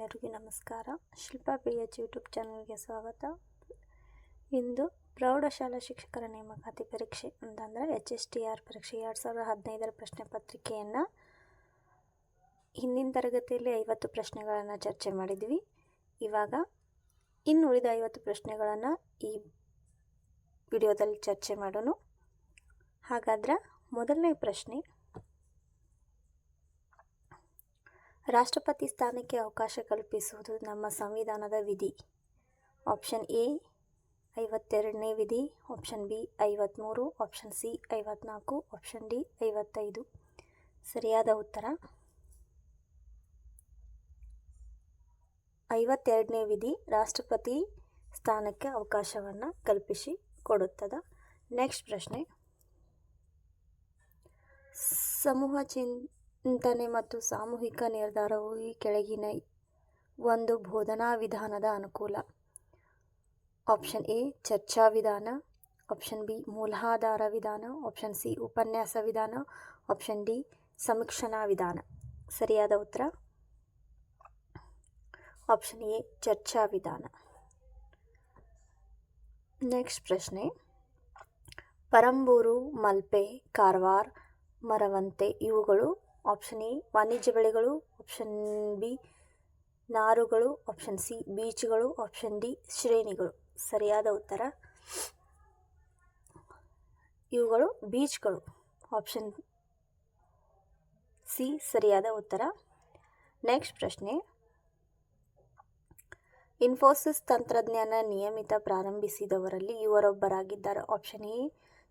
ಎಲ್ಲರಿಗೂ ನಮಸ್ಕಾರ. Shilpa PH YouTube ಚಾನಲ್ಗೆ ಸ್ವಾಗತ. ಇಂದು ಪ್ರೌಢಶಾಲಾ ಶಿಕ್ಷಕರ ನೇಮಕಾತಿ ಪರೀಕ್ಷೆ ಅಂತಂದರೆ HSTR ಪರೀಕ್ಷೆ 2015ರ ಪ್ರಶ್ನೆ ಪತ್ರಿಕೆಯನ್ನು ಹಿಂದಿನ ತರಗತಿಯಲ್ಲಿ 50 ಪ್ರಶ್ನೆಗಳನ್ನು ಚರ್ಚೆ ಮಾಡಿದ್ವಿ. ಇವಾಗ ಇನ್ನುಳಿದ 50 ಪ್ರಶ್ನೆಗಳನ್ನು ಈ ವಿಡಿಯೋದಲ್ಲಿ ಚರ್ಚೆ ಮಾಡೋಣ. ಹಾಗಾದರೆ ಮೊದಲನೇ ಪ್ರಶ್ನೆ, ರಾಷ್ಟ್ರಪತಿ ಸ್ಥಾನಕ್ಕೆ ಅವಕಾಶ ಕಲ್ಪಿಸುವುದು ನಮ್ಮ ಸಂವಿಧಾನದ ವಿಧಿ. ಆಪ್ಷನ್ ಎ 52ನೇ ವಿಧಿ, option B 53, option C 54, option D 55. ಸರಿಯಾದ ಉತ್ತರ 52ನೇ ವಿಧಿ ರಾಷ್ಟ್ರಪತಿ ಸ್ಥಾನಕ್ಕೆ ಅವಕಾಶವನ್ನು ಕಲ್ಪಿಸಿ ಕೊಡುತ್ತದೆ. ನೆಕ್ಸ್ಟ್ ಪ್ರಶ್ನೆ, ಸಮೂಹ ಚಿಂತನೆ ಮತ್ತು ಸಾಮೂಹಿಕ ನಿರ್ಧಾರವು ಈ ಕೆಳಗಿನ ಒಂದು ಬೋಧನಾ ವಿಧಾನದ ಅನುಕೂಲ. ಆಪ್ಷನ್ ಎ ಚರ್ಚಾ ವಿಧಾನ, ಆಪ್ಷನ್ ಬಿ ಮೂಲಾಧಾರ ವಿಧಾನ, ಆಪ್ಷನ್ ಸಿ ಉಪನ್ಯಾಸ ವಿಧಾನ, ಆಪ್ಷನ್ ಡಿ ಸಮೀಕ್ಷಣಾ ವಿಧಾನ. ಸರಿಯಾದ ಉತ್ತರ ಆಪ್ಷನ್ ಎ ಚರ್ಚಾ ವಿಧಾನ. ನೆಕ್ಸ್ಟ್ ಪ್ರಶ್ನೆ, ಪರಂಬೂರು, ಮಲ್ಪೆ, ಕಾರವಾರ, ಮರವಂತೆ ಇವುಗಳು ಆಪ್ಷನ್ ಎ ವಾಣಿಜ್ಯ ಬೆಳೆಗಳು, ಆಪ್ಷನ್ ಬಿ ನಾರುಗಳು, ಆಪ್ಷನ್ ಸಿ ಬೀಚ್ಗಳು, ಆಪ್ಷನ್ ಡಿ ಶ್ರೇಣಿಗಳು. ಸರಿಯಾದ ಉತ್ತರ ಇವುಗಳು ಬೀಚ್ಗಳು. ಆಪ್ಷನ್ ಸಿ ಸರಿಯಾದ ಉತ್ತರ. ನೆಕ್ಸ್ಟ್ ಪ್ರಶ್ನೆ, ಇನ್ಫೋಸಿಸ್ ತಂತ್ರಜ್ಞಾನ ನಿಯಮಿತ ಪ್ರಾರಂಭಿಸಿದವರಲ್ಲಿ ಇವರೊಬ್ಬರಾಗಿದ್ದಾರೆ. Option A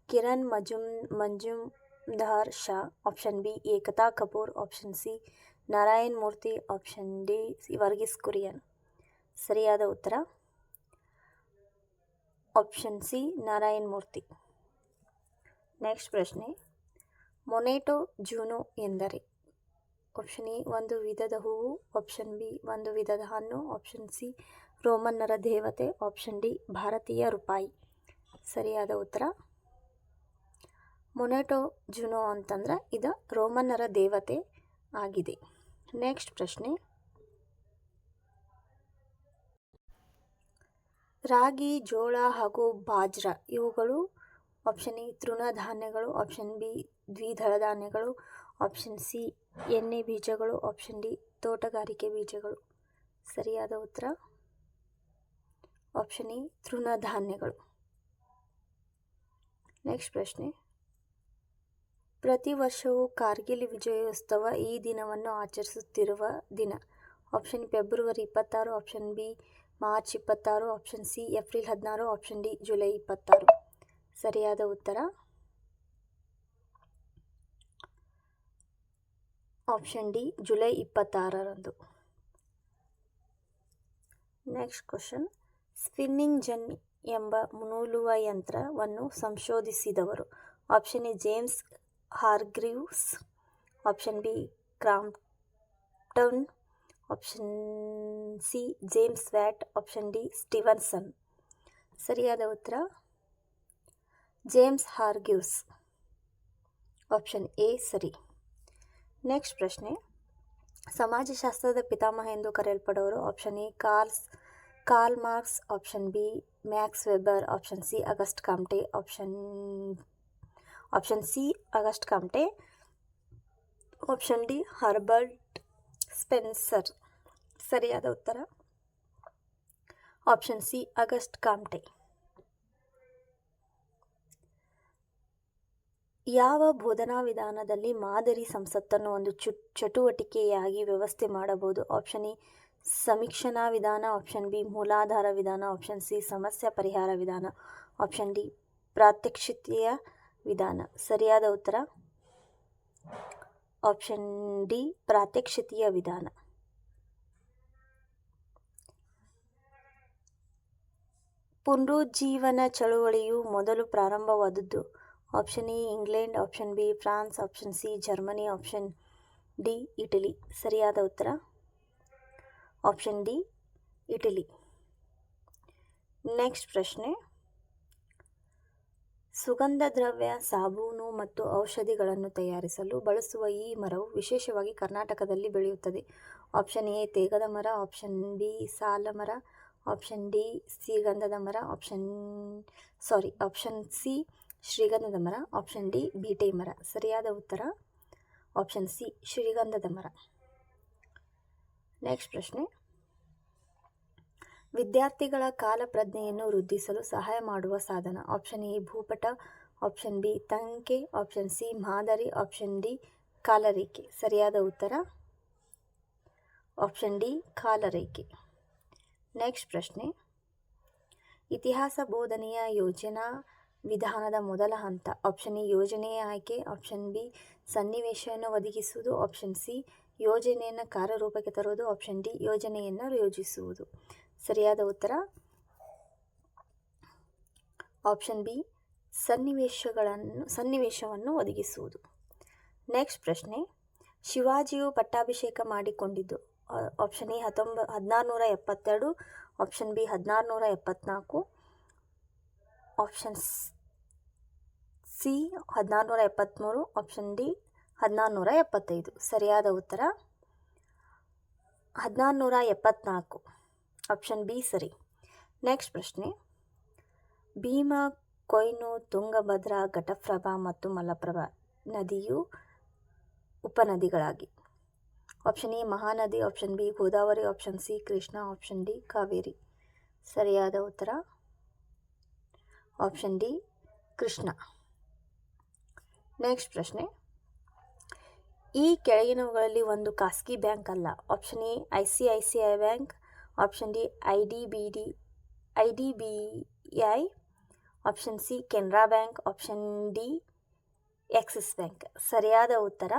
Kiran Mazumdar Shaw, option B Ekta Kapoor, option C Narayan Murthy, option D Verghese Kurien. ಸರಿಯಾದ ಉತ್ತರ option C Narayan Murthy. Next ಪ್ರಶ್ನೆ, ಮೊನೆಟೋ ಜೂನೋ ಎಂದರೆ? ಆಪ್ಷನ್ ಎ ಒಂದು ವಿಧದ ಹೂವು, ಆಪ್ಷನ್ ಬಿ ಒಂದು ವಿಧದ ಹಣ್ಣು, ಆಪ್ಷನ್ ಸಿ ರೋಮನ್ನರ ದೇವತೆ, ಆಪ್ಷನ್ ಡಿ ಭಾರತೀಯ ರೂಪಾಯಿ. ಸರಿಯಾದ ಉತ್ತರ ಮೊನೆಟೋ ಜೂನೋ ಅಂತಂದ್ರೆ ಇದು ರೋಮನ್ನರ ದೇವತೆ ಆಗಿದೆ. ನೆಕ್ಸ್ಟ್ ಪ್ರಶ್ನೆ, ರಾಗಿ, ಜೋಳ ಹಾಗೂ ಬಾಜ್ರಾ ಇವುಗಳು ಆಪ್ಷನ್ ಎ ತೃಣಧಾನ್ಯಗಳು, ಆಪ್ಷನ್ ಬಿ ದ್ವಿದಳ ಧಾನ್ಯಗಳು, ಆಪ್ಷನ್ ಸಿ ಎಣ್ಣೆ ಬೀಜಗಳು, ಆಪ್ಷನ್ ಡಿ ತೋಟಗಾರಿಕೆ ಬೀಜಗಳು. ಸರಿಯಾದ ಉತ್ತರ ಆಪ್ಷನ್ ಎ ತೃಣಧಾನ್ಯಗಳು. ನೆಕ್ಸ್ಟ್ ಪ್ರಶ್ನೆ, ಪ್ರತಿ ವರ್ಷವೂ ಕಾರ್ಗಿಲ್ ವಿಜಯೋತ್ಸವ ಈ ದಿನವನ್ನು ಆಚರಿಸುತ್ತಿರುವ ದಿನ. Option February 26, option B March 26, option C April 16, option D July 26. ಸರಿಯಾದ ಉತ್ತರ ಆಪ್ಷನ್ ಡಿ ಜುಲೈ 26ರಂದು. ನೆಕ್ಸ್ಟ್ ಕ್ವಶನ್, ಸ್ಪಿನ್ನಿಂಗ್ ಜೆನ್ನಿ ಎಂಬ ನೂಲುವ ಯಂತ್ರವನ್ನು ಸಂಶೋಧಿಸಿದವರು. Option A James Hargreaves, option B Crompton, option C James Watt, option D Stephenson. ಸರಿಯಾದ ಉತ್ತರ James Hargreaves. Option A ಸರಿ. ನೆಕ್ಸ್ಟ್ ಪ್ರಶ್ನೆ, ಸಮಾಜಶಾಸ್ತ್ರದ ಪಿತಾಮಹ ಎಂದು ಕರೆಯಲ್ಪಡುವರು. Option A Karl Marx, option B Max Weber, option C August Kamte, option C August Kamte, option D Herbert Spencer. ಸರಿಯಾದ ಉತ್ತರ ಆಪ್ಷನ್ ಸಿ ಅಗಸ್ಟ್ ಕಾಮ್ಟೆ. ಯಾವ ಬೋಧನಾ ವಿಧಾನದಲ್ಲಿ ಮಾದರಿ ಸಂಸತ್ತನ್ನು ಒಂದು ಚಟುವಟಿಕೆಯಾಗಿ ವ್ಯವಸ್ಥೆ ಮಾಡಬಹುದು? ಆಪ್ಷನ್ ಎ ಸಮೀಕ್ಷಣಾ ವಿಧಾನ, ಆಪ್ಷನ್ ಬಿ ಮೂಲಾಧಾರ ವಿಧಾನ, ಆಪ್ಷನ್ ಸಿ ಸಮಸ್ಯೆ ಪರಿಹಾರ ವಿಧಾನ, ಆಪ್ಷನ್ ಡಿ ಪ್ರಾತ್ಯಕ್ಷಿತೆಯ ವಿಧಾನ. ಸರಿಯಾದ ಉತ್ತರ ಆಪ್ಷನ್ ಡಿ ಪ್ರಾತ್ಯಕ್ಷಿತೆಯ ವಿಧಾನ. ಪುನರುಜ್ಜೀವನ ಚಳುವಳಿಯು ಮೊದಲು ಪ್ರಾರಂಭವಾದದ್ದು. Option A England, option B France, option C Germany, option D Italy. ಸರಿಯಾದ ಉತ್ತರ ಆಪ್ಷನ್ ಡಿ ಇಟಲಿ. ನೆಕ್ಸ್ಟ್ ಪ್ರಶ್ನೆ, ಸುಗಂಧ ದ್ರವ್ಯ, ಸಾಬೂನು ಮತ್ತು ಔಷಧಿಗಳನ್ನು ತಯಾರಿಸಲು ಬಳಸುವ ಈ ಮರವು ವಿಶೇಷವಾಗಿ ಕರ್ನಾಟಕದಲ್ಲಿ ಬೆಳೆಯುತ್ತದೆ. ಆಪ್ಷನ್ ಎ ತೇಗದ ಮರ, ಆಪ್ಷನ್ ಬಿ ಸಾಲ ಮರ, ಆಪ್ಷನ್ ಡಿ ಶ್ರೀಗಂಧದ ಮರ, ಆಪ್ಷನ್ ಸಿ ಶ್ರೀಗಂಧದ ಮರ, ಆಪ್ಷನ್ ಡಿ ಬೀಟೆ ಮರ. ಸರಿಯಾದ ಉತ್ತರ ಆಪ್ಷನ್ ಸಿ ಶ್ರೀಗಂಧದ ಮರ. ನೆಕ್ಸ್ಟ್ ಪ್ರಶ್ನೆ, ವಿದ್ಯಾರ್ಥಿಗಳ ಕಾಲ ಪ್ರಜ್ಞೆಯನ್ನು ವೃದ್ಧಿಸಲು ಸಹಾಯ ಮಾಡುವ ಸಾಧನ. ಆಪ್ಷನ್ ಎ ಭೂಪಟ, ಆಪ್ಷನ್ ಬಿ ತಂಕೆ, ಆಪ್ಷನ್ ಸಿ ಮಾದರಿ, ಆಪ್ಷನ್ ಡಿ ಕಾಲರೇಖೆ. ಸರಿಯಾದ ಉತ್ತರ ಆಪ್ಷನ್ ಡಿ ಕಾಲರೇಖೆ. ನೆಕ್ಸ್ಟ್ ಪ್ರಶ್ನೆ, ಇತಿಹಾಸ ಬೋಧನೆಯ ಯೋಜನಾ ವಿಧಾನದ ಮೊದಲ ಹಂತ. ಆಪ್ಷನ್ ಎ ಯೋಜನೆಯ ಆಯ್ಕೆ, ಆಪ್ಷನ್ ಬಿ ಸನ್ನಿವೇಶವನ್ನು ಒದಗಿಸುವುದು, ಆಪ್ಷನ್ ಸಿ ಯೋಜನೆಯನ್ನು ಕಾರ್ಯರೂಪಕ್ಕೆ ತರುವುದು, ಆಪ್ಷನ್ ಡಿ ಯೋಜನೆಯನ್ನು ಯೋಜಿಸುವುದು. ಸರಿಯಾದ ಉತ್ತರ ಆಪ್ಷನ್ ಬಿ ಸನ್ನಿವೇಶವನ್ನು ಒದಗಿಸುವುದು. ನೆಕ್ಸ್ಟ್ ಪ್ರಶ್ನೆ, ಶಿವಾಜಿಯು ಪಟ್ಟಾಭಿಷೇಕ ಮಾಡಿಕೊಂಡಿದ್ದು. Option A 1672, option B 1674, option C 1673, option D 1675. ಸರಿಯಾದ ಉತ್ತರ 1674, ಆಪ್ಷನ್ ಬಿ ಸರಿ. ನೆಕ್ಸ್ಟ್ ಪ್ರಶ್ನೆ, ಭೀಮಾ, ಕೊಯ್ನು, ತುಂಗಭದ್ರಾ, ಘಟಪ್ರಭಾ ಮತ್ತು ಮಲಪ್ರಭಾ ನದಿಯು ಉಪನದಿಗಳಾಗಿ. Option A Mahanadi, option B Godavari, option C Krishna, option D Kaveri. ಸರಿಯಾದ ಉತ್ತರ ಆಪ್ಷನ್ ಡಿ ಕೃಷ್ಣ. ನೆಕ್ಸ್ಟ್ ಪ್ರಶ್ನೆ, ಈ ಕೆಳಗಿನವುಗಳಲ್ಲಿ ಒಂದು ಖಾಸಗಿ ಬ್ಯಾಂಕ್ ಅಲ್ಲ. Option A ICICI bank, option D IDBI, option C Canara bank, option D Axis bank. ಸರಿಯಾದ ಉತ್ತರ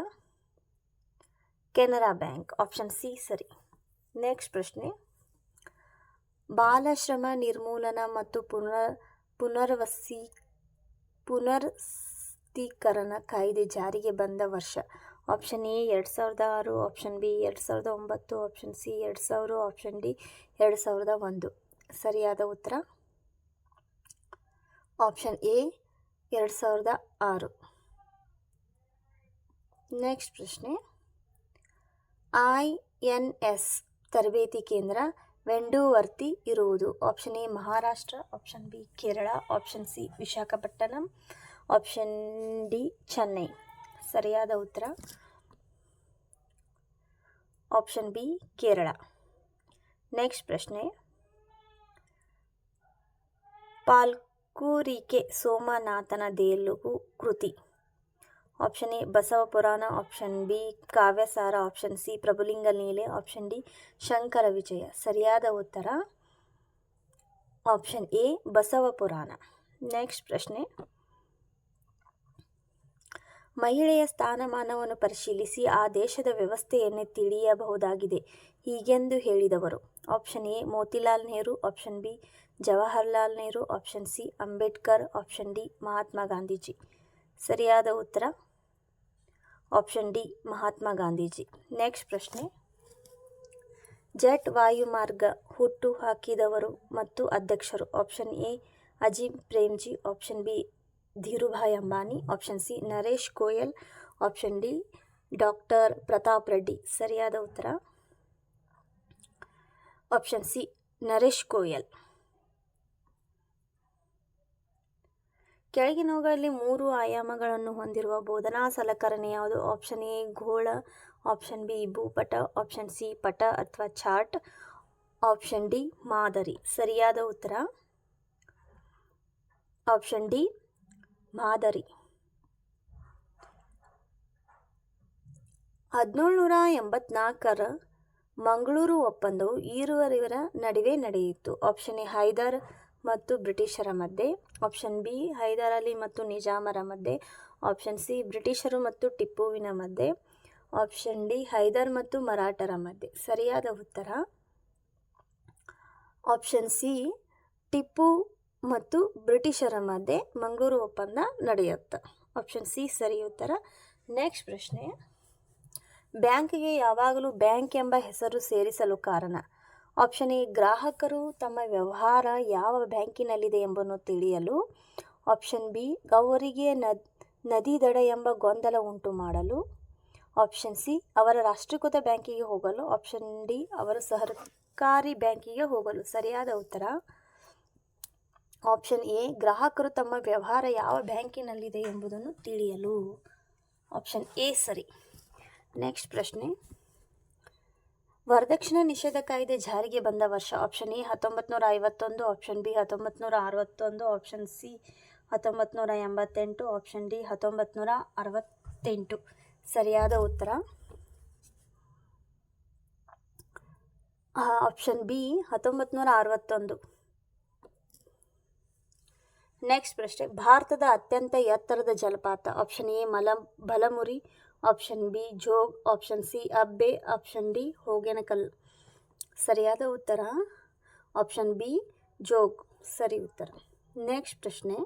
ಕೆನರಾ ಬ್ಯಾಂಕ್, ಆಪ್ಷನ್ ಸಿ ಸರಿ. ನೆಕ್ಸ್ಟ್ ಪ್ರಶ್ನೆ, ಬಾಲಶ್ರಮ ನಿರ್ಮೂಲನಾ ಮತ್ತು ಪುನರ್ವಸತೀಕರಣ ಕಾಯ್ದೆ ಜಾರಿಗೆ ಬಂದ ವರ್ಷ. Option A 2006, option B 2009, option C 2000, option D 2001. ಸರಿಯಾದ ಉತ್ತರ ಆಪ್ಷನ್ ಎ 2006. ನೆಕ್ಸ್ಟ್ ಪ್ರಶ್ನೆ, INS ತರಬೇತಿ ಕೇಂದ್ರ ವೆಂಡೂವರ್ತಿ ಇರುವುದು. Option A Maharashtra, option B Kerala, option C Visakhapatnam, option D Chennai. ಸರಿಯಾದ ಉತ್ತರ ಆಪ್ಷನ್ ಬಿ ಕೇರಳ. ನೆಕ್ಸ್ಟ್ ಪ್ರಶ್ನೆ, ಪಾಲ್ಕುರಿಕೆ ಸೋಮನಾಥನ ತೆಲುಗು ಕೃತಿ. Option A Basava Purana, option B Kavyasara, option C Prabhulinga Leele, option D Shankara ವಿಜಯ. ಸರಿಯಾದ ಉತ್ತರ ಆಪ್ಷನ್ ಎ ಬಸವ ಪುರಾಣ. ನೆಕ್ಸ್ಟ್ ಪ್ರಶ್ನೆ, ಮಹಿಳೆಯ ಸ್ಥಾನಮಾನವನ್ನು ಪರಿಶೀಲಿಸಿ ಆ ದೇಶದ ವ್ಯವಸ್ಥೆಯನ್ನು ತಿಳಿಯಬಹುದಾಗಿದೆ ಹೀಗೆಂದು ಹೇಳಿದವರು. Option A Motilal Nehru, option B Jawaharlal Nehru, option C Ambedkar, option D Mahatma Gandhiji. ಸರಿಯಾದ ಉತ್ತರ option D Mahatma Gandhiji. Next ಪ್ರಶ್ನೆ, ಜೆಟ್ ವಾಯುಮಾರ್ಗ ಹುಟ್ಟು ಹಾಕಿದವರು ಮತ್ತು ಅಧ್ಯಕ್ಷರು. Option A Azim Premji, option B Dhirubhai Ambani, option C Naresh Goyal, option D doctor Pratap Reddy. ಸರಿಯಾದ ಉತ್ತರ ಆಪ್ಷನ್ ಸಿ ನರೇಶ್ ಗೋಯಲ್. ಕೆಳಗಿನವುಗಳಲ್ಲಿ 3 ಆಯಾಮಗಳನ್ನು ಹೊಂದಿರುವ ಬೋಧನಾ ಸಲಕರಣೆ ಯಾವುದು? ಆಪ್ಷನ್ ಎ ಗೋಳ, ಆಪ್ಷನ್ ಬಿ ಭೂಪಟ, ಆಪ್ಷನ್ ಸಿ ಪಟ ಅಥವಾ ಚಾರ್ಟ್, ಆಪ್ಷನ್ ಡಿ ಮಾದರಿ. ಸರಿಯಾದ ಉತ್ತರ ಆಪ್ಷನ್ ಡಿ ಮಾದರಿ. 1784ರ ಮಂಗಳೂರು ಒಪ್ಪಂದವು ಈರುವರಿವರ ನಡುವೆ ನಡೆಯಿತು. ಆಪ್ಷನ್ ಎ ಹೈದರ್ ಮತ್ತು ಬ್ರಿಟಿಷರ ಮಧ್ಯೆ, ಆಪ್ಷನ್ ಬಿ ಹೈದರ್ ಅಲಿ ಮತ್ತು ನಿಜಾಮರ ಮಧ್ಯೆ, ಆಪ್ಷನ್ ಸಿ ಬ್ರಿಟಿಷರು ಮತ್ತು ಟಿಪ್ಪುವಿನ ಮಧ್ಯೆ, ಆಪ್ಷನ್ ಡಿ ಹೈದರ್ ಮತ್ತು ಮರಾಠರ ಮಧ್ಯೆ. ಸರಿಯಾದ ಉತ್ತರ ಆಪ್ಷನ್ ಸಿ ಟಿಪ್ಪು ಮತ್ತು ಬ್ರಿಟಿಷರ ಮಧ್ಯೆ ಮಂಗಳೂರು ಒಪ್ಪಂದ ನಡೆಯುತ್ತೆ. ಆಪ್ಷನ್ ಸಿ ಸರಿ ಉತ್ತರ. ನೆಕ್ಸ್ಟ್ ಪ್ರಶ್ನೆ, ಬ್ಯಾಂಕ್ಗೆ ಯಾವಾಗಲೂ ಬ್ಯಾಂಕ್ ಎಂಬ ಹೆಸರು ಸೇರಿಸಲು ಕಾರಣ? ಆಪ್ಷನ್ ಎ ಗ್ರಾಹಕರು ತಮ್ಮ ವ್ಯವಹಾರ ಯಾವ ಬ್ಯಾಂಕಿನಲ್ಲಿದೆ ಎಂಬುದನ್ನು ತಿಳಿಯಲು, ಆಪ್ಷನ್ ಬಿ ಅವರಿಗೆ ನದಿ ದಡ ಎಂಬ ಗೊಂದಲ ಉಂಟು ಮಾಡಲು. ಆಪ್ಷನ್ ಸಿ ಅವರ ರಾಷ್ಟ್ರೀಕೃತ ಬ್ಯಾಂಕಿಗೆ ಹೋಗಲು. ಆಪ್ಷನ್ ಡಿ ಅವರ ಸಹಕಾರಿ ಬ್ಯಾಂಕಿಗೆ ಹೋಗಲು. ಸರಿಯಾದ ಉತ್ತರ ಆಪ್ಷನ್ ಎ ಗ್ರಾಹಕರು ತಮ್ಮ ವ್ಯವಹಾರ ಯಾವ ಬ್ಯಾಂಕಿನಲ್ಲಿದೆ ಎಂಬುದನ್ನು ತಿಳಿಯಲು. ಆಪ್ಷನ್ ಎ ಸರಿ. ನೆಕ್ಸ್ಟ್ ಪ್ರಶ್ನೆ, ವರದಕ್ಷಿಣೆ ನಿಷೇಧ ಕಾಯ್ದೆ ಜಾರಿಗೆ ಬಂದ ವರ್ಷ. Option A 1951, option B 1961, option C 1988, option D 1968. ಸರಿಯಾದ ಉತ್ತರ ಆಪ್ಷನ್ ಬಿ 1961. ನೆಕ್ಸ್ಟ್ ಪ್ರಶ್ನೆ, ಭಾರತದ ಅತ್ಯಂತ ಎತ್ತರದ ಜಲಪಾತ. Option A Balamuri, option B Jog, option C Abbe, option D Hogenakkal. ಸರಿಯಾದ ಉತ್ತರ ಆಪ್ಷನ್ ಬಿ ಜೋಗ್. ಸರಿ ಉತ್ತರ. ನೆಕ್ಸ್ಟ್ ಪ್ರಶ್ನೆ,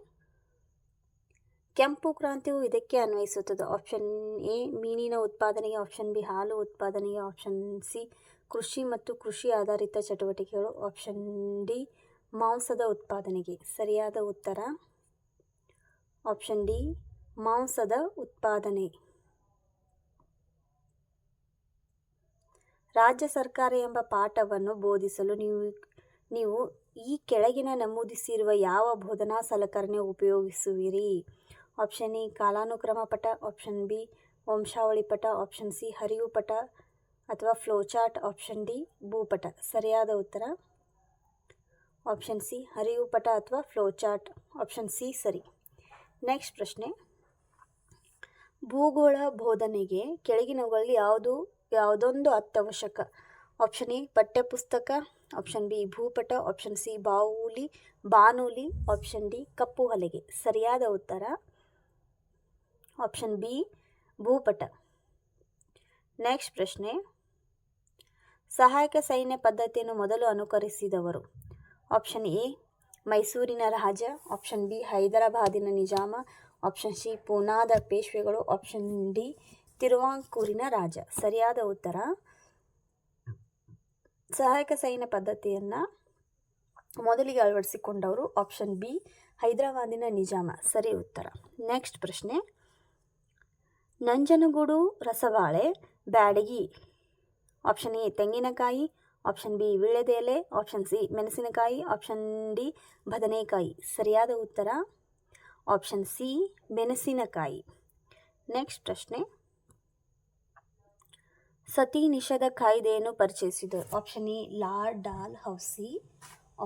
ಕೆಂಪು ಕ್ರಾಂತಿಯು ಇದಕ್ಕೆ ಅನ್ವಯಿಸುತ್ತದೆ. ಆಪ್ಷನ್ ಎ ಮೀನಿನ ಉತ್ಪಾದನೆಗೆ, ಆಪ್ಷನ್ ಬಿ ಹಾಲು ಉತ್ಪಾದನೆಗೆ, ಆಪ್ಷನ್ ಸಿ ಕೃಷಿ ಮತ್ತು ಕೃಷಿ ಆಧಾರಿತ ಚಟುವಟಿಕೆಗಳು, ಆಪ್ಷನ್ ಡಿ ಮಾಂಸದ ಉತ್ಪಾದನೆಗೆ. ಸರಿಯಾದ ಉತ್ತರ ಆಪ್ಷನ್ ಡಿ ಮಾಂಸದ ಉತ್ಪಾದನೆ. ರಾಜ್ಯ ಸರ್ಕಾರ ಎಂಬ ಪಾಠವನ್ನು ಬೋಧಿಸಲು ನೀವು ಈ ಕೆಳಗಿನ ನಮೂದಿಸಿರುವ ಯಾವ ಬೋಧನಾ ಸಲಕರಣೆ ಉಪಯೋಗಿಸುವಿರಿ. ಆಪ್ಷನ್ ಎ ಕಾಲಾನುಕ್ರಮ ಪಟ, ಆಪ್ಷನ್ ಬಿ ವಂಶಾವಳಿ ಪಟ, ಆಪ್ಷನ್ ಸಿ ಹರಿವು ಪಟ ಅಥವಾ ಫ್ಲೋಚಾರ್ಟ್, ಆಪ್ಷನ್ ಡಿ ಭೂಪಟ. ಸರಿಯಾದ ಉತ್ತರ ಆಪ್ಷನ್ ಸಿ ಹರಿವು ಪಟ ಅಥವಾ ಫ್ಲೋಚಾರ್ಟ್. ಆಪ್ಷನ್ ಸಿ ಸರಿ. ನೆಕ್ಸ್ಟ್ ಪ್ರಶ್ನೆ, ಭೂಗೋಳ ಬೋಧನೆಗೆ ಕೆಳಗಿನವುಗಳಲ್ಲಿ ಯಾವುದೊಂದು ಅತ್ಯವಶ್ಯಕ. ಆಪ್ಷನ್ ಎ ಪಠ್ಯಪುಸ್ತಕ, ಆಪ್ಷನ್ ಬಿ ಭೂಪಟ, ಆಪ್ಷನ್ ಸಿ ಬಾನುಲಿ, ಆಪ್ಷನ್ ಡಿ ಕಪ್ಪು ಹಲಗೆ. ಸರಿಯಾದ ಉತ್ತರ ಆಪ್ಷನ್ ಬಿ ಭೂಪಟ. ನೆಕ್ಸ್ಟ್ ಪ್ರಶ್ನೆ, ಸಹಾಯಕ ಸೈನ್ಯ ಪದ್ಧತಿಯನ್ನು ಮೊದಲು ಅನುಕರಿಸಿದವರು. ಆಪ್ಷನ್ ಎ ಮೈಸೂರಿನ ರಾಜ, ಆಪ್ಷನ್ ಬಿ ಹೈದರಾಬಾದಿನ ನಿಜಾಮ, ಆಪ್ಷನ್ ಸಿ ಪೂನಾದ ಪೇಶ್ವೆಗಳು, ಆಪ್ಷನ್ ಡಿ ತಿರುವಾಂಕೂರಿನ ರಾಜ. ಸರಿಯಾದ ಉತ್ತರ ಸಹಾಯಕ ಸೈನ್ಯ ಪದ್ಧತಿಯನ್ನು ಮೊದಲಿಗೆ ಅಳವಡಿಸಿಕೊಂಡವರು ಆಪ್ಷನ್ ಬಿ ಹೈದರಾಬಾದಿನ ನಿಜಾಮ. ಸರಿ ಉತ್ತರ. ನೆಕ್ಸ್ಟ್ ಪ್ರಶ್ನೆ, ನಂಜನಗೂಡು ರಸಬಾಳೆ ಬ್ಯಾಡಗಿ. ಆಪ್ಷನ್ ಎ ತೆಂಗಿನಕಾಯಿ, ಆಪ್ಷನ್ ಬಿ ವೀಳ್ಯದೆಲೆ, ಆಪ್ಷನ್ ಸಿ ಮೆಣಸಿನಕಾಯಿ, ಆಪ್ಷನ್ ಡಿ ಬದನೆಕಾಯಿ. ಸರಿಯಾದ ಉತ್ತರ ಆಪ್ಷನ್ ಸಿ ಮೆಣಸಿನಕಾಯಿ. ನೆಕ್ಸ್ಟ್ ಪ್ರಶ್ನೆ, ಸತಿ ನಿಷೇಧ ಕಾಯ್ದೆಯನ್ನು ಪರಿಚಯಿಸಿದರು. Option A lord Dalhousie,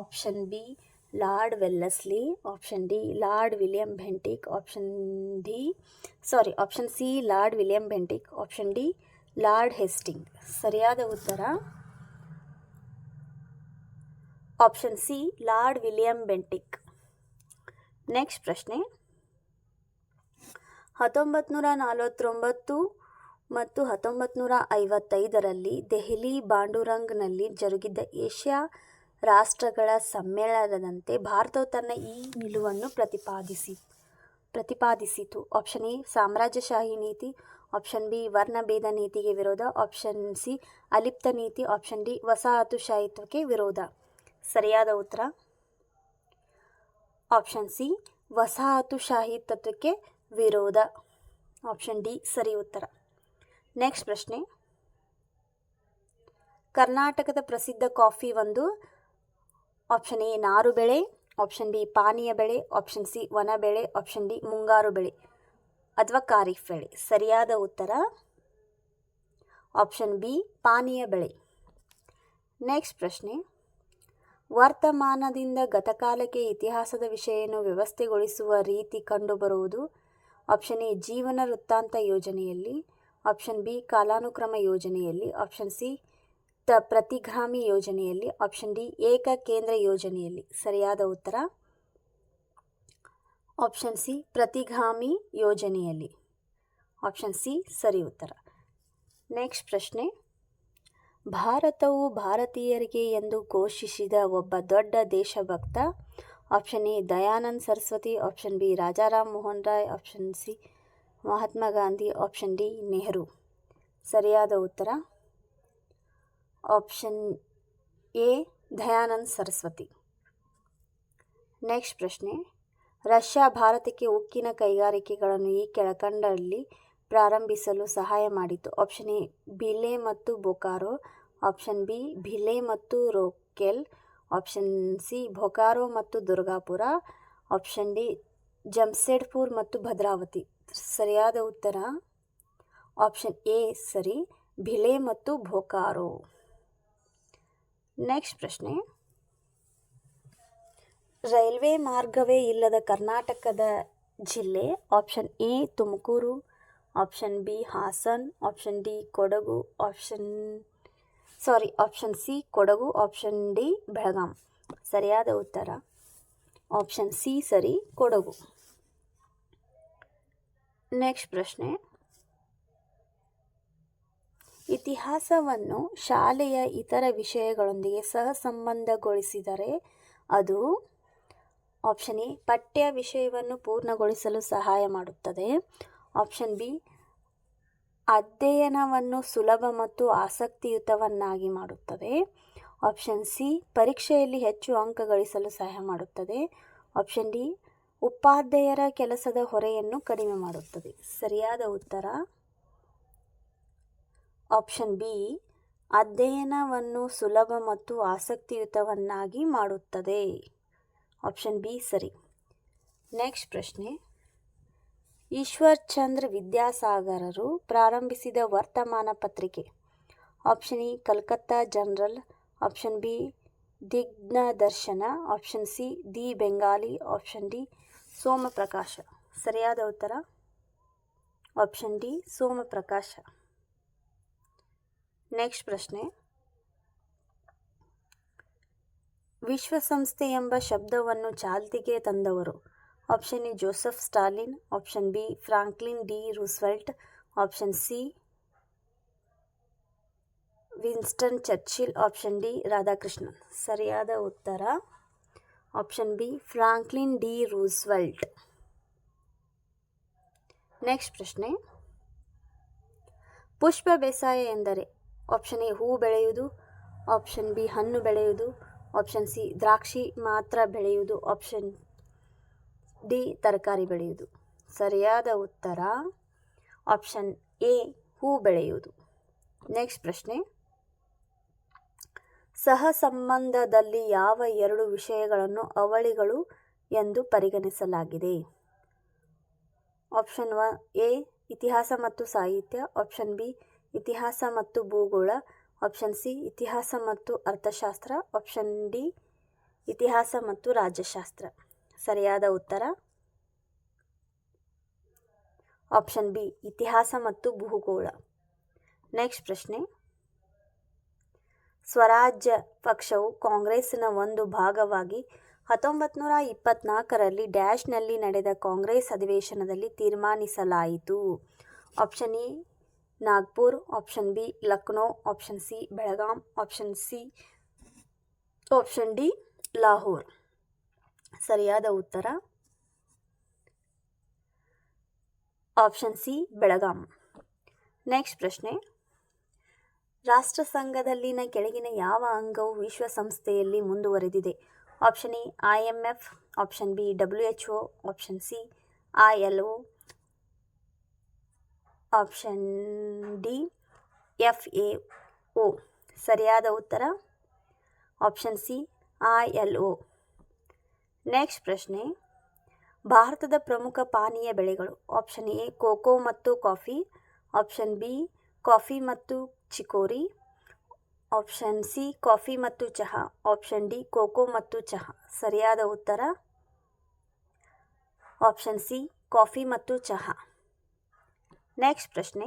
option B lord Wellesley, option D lord William Bentinck, option C lord William Bentinck, option D lord Hastings. ಸರಿಯಾದ ಉತ್ತರ option C lord William Bentinck. Next ಪ್ರಶ್ನೆ, 1949 ಮತ್ತು 1955ರಲ್ಲಿ ದೆಹಲಿ ಬಾಂಡುರಂಗ್ನಲ್ಲಿ ಜರುಗಿದ ಏಷ್ಯಾ ರಾಷ್ಟ್ರಗಳ ಸಮ್ಮೇಳನದಂತೆ ಭಾರತವು ತನ್ನ ಈ ನಿಲುವನ್ನು ಪ್ರತಿಪಾದಿಸಿತು. ಆಪ್ಷನ್ ಎ ಸಾಮ್ರಾಜ್ಯಶಾಹಿ ನೀತಿ, ಆಪ್ಷನ್ ಬಿ ವರ್ಣಭೇದ ನೀತಿಗೆ ವಿರೋಧ, ಆಪ್ಷನ್ ಸಿ ಅಲಿಪ್ತ ನೀತಿ, ಆಪ್ಷನ್ ಡಿ ವಸಾಹತುಶಾಹಿತ್ವಕ್ಕೆ ವಿರೋಧ. ಸರಿಯಾದ ಉತ್ತರ ಆಪ್ಷನ್ ಸಿ ವಸಾಹತುಶಾಹಿ ತತ್ವಕ್ಕೆ ವಿರೋಧ. ಆಪ್ಷನ್ ಡಿ ಸರಿ ಉತ್ತರ. ನೆಕ್ಸ್ಟ್ ಪ್ರಶ್ನೆ, ಕರ್ನಾಟಕದ ಪ್ರಸಿದ್ಧ ಕಾಫಿ ಒಂದು. ಆಪ್ಷನ್ ಎ ನಾರು ಬೆಳೆ, ಆಪ್ಷನ್ ಬಿ ಪಾನೀಯ ಬೆಳೆ, ಆಪ್ಷನ್ ಸಿ ವನ ಬೆಳೆ, ಆಪ್ಷನ್ ಡಿ ಮುಂಗಾರು ಬೆಳೆ ಅಥವಾ ಖಾರಿಫ್ ಬೆಳೆ. ಸರಿಯಾದ ಉತ್ತರ ಆಪ್ಷನ್ ಬಿ ಪಾನೀಯ ಬೆಳೆ. ನೆಕ್ಸ್ಟ್ ಪ್ರಶ್ನೆ, ವರ್ತಮಾನದಿಂದ ಗತಕಾಲಕ್ಕೆ ಇತಿಹಾಸದ ವಿಷಯವನ್ನು ವ್ಯವಸ್ಥೆಗೊಳಿಸುವ ರೀತಿ ಕಂಡುಬರುವುದು. ಆಪ್ಷನ್ ಎ ಜೀವನ ವೃತ್ತಾಂತ ಯೋಜನೆಯಲ್ಲಿ, ಆಪ್ಷನ್ ಬಿ ಕಾಲಾನುಕ್ರಮ ಯೋಜನೆಯಲ್ಲಿ, ಆಪ್ಷನ್ ಸಿ ಪ್ರತಿಗಾಮಿ ಯೋಜನೆಯಲ್ಲಿ, ಆಪ್ಷನ್ ಡಿ ಏಕಕೇಂದ್ರ ಯೋಜನೆಯಲ್ಲಿ. ಸರಿಯಾದ ಉತ್ತರ ಆಪ್ಷನ್ ಸಿ ಪ್ರತಿಗಾಮಿ ಯೋಜನೆಯಲ್ಲಿ. ಆಪ್ಷನ್ ಸಿ ಸರಿ ಉತ್ತರ. ನೆಕ್ಸ್ಟ್ ಪ್ರಶ್ನೆ, ಭಾರತವು ಭಾರತೀಯರಿಗೆ ಎಂದು ಘೋಷಿಸಿದ ಒಬ್ಬ ದೊಡ್ಡ ದೇಶಭಕ್ತ. Option A Dayananda Saraswati, option B Rajaram Mohan Roy, option C Mahatma Gandhi, option D Nehru. ಸರಿಯಾದ ಉತ್ತರ option A Dayananda Saraswati. Next ಪ್ರಶ್ನೆ, ರಷ್ಯಾ ಭಾರತಕ್ಕೆ ಉಕ್ಕಿನ ಕೈಗಾರಿಕೆಗಳನ್ನು ಈ ಕೆಳಕಂಡಲ್ಲಿ ಪ್ರಾರಂಭಿಸಲು ಸಹಾಯ ಮಾಡಿತು. ಆಪ್ಷನ್ ಎ ಭಿಲೆ ಮತ್ತು ಬೊಕಾರೋ, ಆಪ್ಷನ್ ಬಿ ಭಿಲೆ ಮತ್ತು ರೋಕೆಲ್, ಆಪ್ಷನ್ ಸಿ ಬೊಕಾರೋ ಮತ್ತು ದುರ್ಗಾಪುರ, ಆಪ್ಷನ್ ಡಿ ಜಮ್ಶೆಡ್ಪುರ್ ಮತ್ತು ಭದ್ರಾವತಿ. ಸರಿಯಾದ ಉತ್ತರ ಆಪ್ಷನ್ ಎ ಸರಿ, ಭಿಲೆ ಮತ್ತು ಬೊಕಾರೋ. ನೆಕ್ಸ್ಟ್ ಪ್ರಶ್ನೆ, ರೈಲ್ವೆ ಮಾರ್ಗವೇ ಇಲ್ಲದ ಕರ್ನಾಟಕದ ಜಿಲ್ಲೆ. Option A Tumakuru, option B Hassan, option D Kodagu, option C Kodagu, option D Belgaum. ಸರಿಯಾದ ಉತ್ತರ ಆಪ್ಷನ್ ಸಿ ಸರಿ, ಕೊಡಗು. ನೆಕ್ಸ್ಟ್ ಪ್ರಶ್ನೆ, ಇತಿಹಾಸವನ್ನು ಶಾಲೆಯ ಇತರ ವಿಷಯಗಳೊಂದಿಗೆ ಸಹಸಂಬಂಧಗೊಳಿಸಿದರೆ ಅದು ಆಪ್ಷನ್ ಎ ಪಠ್ಯ ವಿಷಯವನ್ನು ಪೂರ್ಣಗೊಳಿಸಲು ಸಹಾಯ ಮಾಡುತ್ತದೆ, ಆಪ್ಷನ್ ಬಿ ಅಧ್ಯಯನವನ್ನು ಸುಲಭ ಮತ್ತು ಆಸಕ್ತಿಯುತವನ್ನಾಗಿ ಮಾಡುತ್ತದೆ, ಆಪ್ಷನ್ ಸಿ ಪರೀಕ್ಷೆಯಲ್ಲಿ ಹೆಚ್ಚು ಅಂಕ ಗಳಿಸಲು ಸಹಾಯ ಮಾಡುತ್ತದೆ, ಆಪ್ಷನ್ ಡಿ ಉಪಾಧ್ಯಾಯರ ಕೆಲಸದ ಹೊರೆಯನ್ನು ಕಡಿಮೆ ಮಾಡುತ್ತದೆ. ಸರಿಯಾದ ಉತ್ತರ ಆಪ್ಷನ್ ಬಿ ಅಧ್ಯಯನವನ್ನು ಸುಲಭ ಮತ್ತು ಆಸಕ್ತಿಯುತವನ್ನಾಗಿ ಮಾಡುತ್ತದೆ. ಆಪ್ಷನ್ ಬಿ ಸರಿ. ನೆಕ್ಸ್ಟ್ ಪ್ರಶ್ನೆ, ಈಶ್ವರ್ ಚಂದ್ರ ವಿದ್ಯಾಸಾಗರರು ಪ್ರಾರಂಭಿಸಿದ ವರ್ತಮಾನ ಪತ್ರಿಕೆ. Option A Calcutta general, option B Digdarshana, option C the Bengali, option D Somaprakash. ಸರಿಯಾದ ಉತ್ತರ ಆಪ್ಷನ್ ಡಿ ಸೋಮಪ್ರಕಾಶ. ನೆಕ್ಸ್ಟ್ ಪ್ರಶ್ನೆ, ವಿಶ್ವಸಂಸ್ಥೆ ಎಂಬ ಶಬ್ದವನ್ನು ಚಾಲ್ತಿಗೆ ತಂದವರು. Option A Joseph Stalin, option B Franklin D Roosevelt, option C Winston Churchill, option D Radhakrishnan. ಸರಿಯಾದ ಉತ್ತರ option B Franklin D Roosevelt. Next ಪ್ರಶ್ನೆ, ಪುಷ್ಪ ಬೇಸಾಯ ಎಂದರೆ ಆಪ್ಷನ್ ಎ ಹೂ ಬೆಳೆಯುವುದು, ಆಪ್ಷನ್ ಬಿ ಹಣ್ಣು ಬೆಳೆಯುವುದು, ಆಪ್ಷನ್ ಸಿ ದ್ರಾಕ್ಷಿ ಮಾತ್ರ ಬೆಳೆಯುವುದು, ಆಪ್ಷನ್ ಡಿ ತರಕಾರಿ ಬೆಳೆಯುವುದು. ಸರಿಯಾದ ಉತ್ತರ ಆಪ್ಷನ್ ಎ ಹೂ ಬೆಳೆಯುವುದು. ನೆಕ್ಸ್ಟ್ ಪ್ರಶ್ನೆ, ಸಹಸಂಬಂಧದಲ್ಲಿ ಯಾವ ಎರಡು ವಿಷಯಗಳನ್ನು ಅವಳಿಗಳು ಎಂದು ಪರಿಗಣಿಸಲಾಗಿದೆ. ಆಪ್ಷನ್ ಎ ಇತಿಹಾಸ ಮತ್ತು ಸಾಹಿತ್ಯ, ಆಪ್ಷನ್ ಬಿ ಇತಿಹಾಸ ಮತ್ತು ಭೂಗೋಳ, ಆಪ್ಷನ್ ಸಿ ಇತಿಹಾಸ ಮತ್ತು ಅರ್ಥಶಾಸ್ತ್ರ, ಆಪ್ಷನ್ ಡಿ ಇತಿಹಾಸ ಮತ್ತು ರಾಜ್ಯಶಾಸ್ತ್ರ. ಸರಿಯಾದ ಉತ್ತರ ಆಪ್ಷನ್ ಬಿ ಇತಿಹಾಸ ಮತ್ತು ಭೂಗೋಳ. ನೆಕ್ಸ್ಟ್ ಪ್ರಶ್ನೆ, ಸ್ವರಾಜ್ಯ ಪಕ್ಷವು ಕಾಂಗ್ರೆಸ್ಸಿನ ಒಂದು ಭಾಗವಾಗಿ 1924ರಲ್ಲಿ ಡ್ಯಾಶ್ನಲ್ಲಿ ನಡೆದ ಕಾಂಗ್ರೆಸ್ ಅಧಿವೇಶನದಲ್ಲಿ ತೀರ್ಮಾನಿಸಲಾಯಿತು. Option A Nagpur, option B Lucknow, option C Belgaum, option D Lahore. ಸರಿಯಾದ ಉತ್ತರ ಆಪ್ಷನ್ ಸಿ ಬೆಳಗಾಂ. ನೆಕ್ಸ್ಟ್ ಪ್ರಶ್ನೆ, ರಾಷ್ಟ್ರಸಂಘದಲ್ಲಿನ ಕೆಳಗಿನ ಯಾವ ಅಂಗವು ವಿಶ್ವಸಂಸ್ಥೆಯಲ್ಲಿ ಮುಂದುವರೆದಿದೆ. Option A IMF, option B WHO, option C ILO, option D FAO. ಸರಿಯಾದ ಉತ್ತರ ಆಪ್ಷನ್ ಸಿ ILO. ನೆಕ್ಸ್ಟ್ ಪ್ರಶ್ನೆ, ಭಾರತದ ಪ್ರಮುಖ ಪಾನೀಯ ಬೆಳೆಗಳು. ಆಪ್ಷನ್ ಎ ಕೋಕೋ ಮತ್ತು ಕಾಫಿ, ಆಪ್ಷನ್ ಬಿ ಕಾಫಿ ಮತ್ತು ಚಿಕೋರಿ, ಆಪ್ಷನ್ ಸಿ ಕಾಫಿ ಮತ್ತು ಚಹಾ, ಆಪ್ಷನ್ ಡಿ ಕೋಕೋ ಮತ್ತು ಚಹಾ. ಸರಿಯಾದ ಉತ್ತರ ಆಪ್ಷನ್ ಸಿ ಕಾಫಿ ಮತ್ತು ಚಹಾ. ನೆಕ್ಸ್ಟ್ ಪ್ರಶ್ನೆ,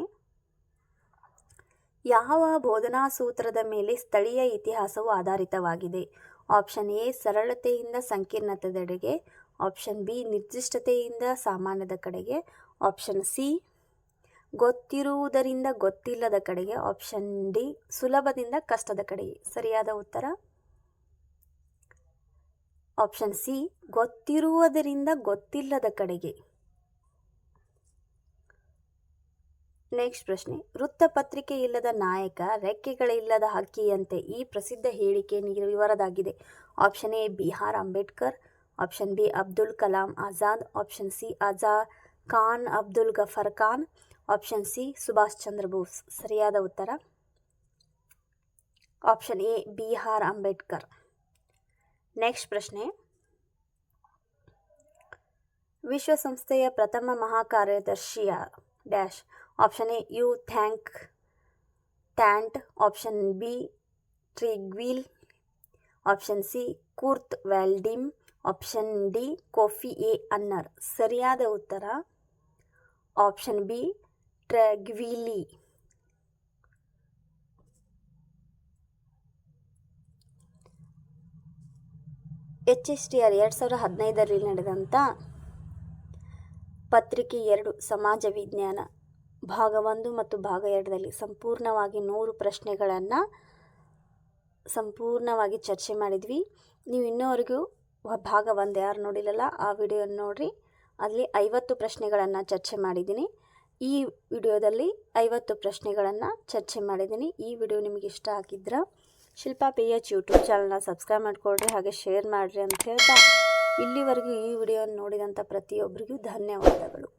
ಯಾವ ಬೋಧನಾ ಸೂತ್ರದ ಮೇಲೆ ಸ್ಥಳೀಯ ಇತಿಹಾಸವು ಆಧಾರಿತವಾಗಿದೆ. ಆಪ್ಷನ್ ಎ ಸರಳತೆಯಿಂದ ಸಂಕೀರ್ಣತೆಯೆಡೆಗೆ, ಆಪ್ಷನ್ ಬಿ ನಿರ್ದಿಷ್ಟತೆಯಿಂದ ಸಾಮಾನ್ಯದ ಕಡೆಗೆ, ಆಪ್ಷನ್ ಸಿ ಗೊತ್ತಿರುವುದರಿಂದ ಗೊತ್ತಿಲ್ಲದ ಕಡೆಗೆ, ಆಪ್ಷನ್ ಡಿ ಸುಲಭದಿಂದ ಕಷ್ಟದ ಕಡೆಗೆ. ಸರಿಯಾದ ಉತ್ತರ ಆಪ್ಷನ್ ಸಿ ಗೊತ್ತಿರುವುದರಿಂದ ಗೊತ್ತಿಲ್ಲದ ಕಡೆಗೆ. ನೆಕ್ಸ್ಟ್ ಪ್ರಶ್ನೆ, ವೃತ್ತಪತ್ರಿಕೆ ಇಲ್ಲದ ನಾಯಕ ರೆಕ್ಕೆಗಳಿಲ್ಲದ ಹಕ್ಕಿಯಂತೆ ಈ ಪ್ರಸಿದ್ಧ ಹೇಳಿಕೆ ವಿವರದಾಗಿದೆ. Option A BR Ambedkar, option B Abdul Kalam Azad, option C Khan Abdul Gaffar Khan, option C Subhash Chandra Bose. ಸರಿಯಾದ ಉತ್ತರ option A B R. Ambedkar. Next ಪ್ರಶ್ನೆ, ವಿಶ್ವಸಂಸ್ಥೆಯ ಪ್ರಥಮ ಮಹಾಕಾರ್ಯದರ್ಶಿಯ dash. Option A U Thant, option B Trygve Lie, option C Kurt Waldheim, option D Kofi A Annan. ಸರಿಯಾದ ಉತ್ತರ ಆಪ್ಷನ್ ಬಿ ಟ್ರೆಗ್ವಿಲಿ. HSTR 2015ರಲ್ಲಿ ನಡೆದಂಥ ಪತ್ರಿಕೆ 2 ಸಮಾಜ ವಿಜ್ಞಾನ ಭಾಗ 1 ಮತ್ತು ಭಾಗ 2ರಲ್ಲಿ ಸಂಪೂರ್ಣವಾಗಿ 100 ಪ್ರಶ್ನೆಗಳನ್ನು ಸಂಪೂರ್ಣವಾಗಿ ಚರ್ಚೆ ಮಾಡಿದ್ವಿ. ನೀವು ಇನ್ನೂವರೆಗೂ ಭಾಗ 1 ಯಾರು ನೋಡಿಲ್ಲಲ್ಲ ಆ ವಿಡಿಯೋನ ನೋಡಿರಿ. ಅಲ್ಲಿ 50 ಪ್ರಶ್ನೆಗಳನ್ನು ಚರ್ಚೆ ಮಾಡಿದ್ದೀನಿ. ಈ ವಿಡಿಯೋದಲ್ಲಿ 50 ಪ್ರಶ್ನೆಗಳನ್ನು ಚರ್ಚೆ ಮಾಡಿದ್ದೀನಿ. ಈ ವಿಡಿಯೋ ನಿಮಗೆ ಇಷ್ಟ ಆಗಿದ್ರೆ ಶಿಲ್ಪಾ PH ಯೂಟ್ಯೂಬ್ ಚಾನಲ್ನ ಸಬ್ಸ್ಕ್ರೈಬ್ ಮಾಡಿಕೊಡ್ರಿ, ಹಾಗೆ ಶೇರ್ ಮಾಡಿರಿ ಅಂತ ಹೇಳ್ತಾ ಇಲ್ಲಿವರೆಗೂ ಈ ವಿಡಿಯೋನ ನೋಡಿದಂಥ ಪ್ರತಿಯೊಬ್ಬರಿಗೂ ಧನ್ಯವಾದಗಳು.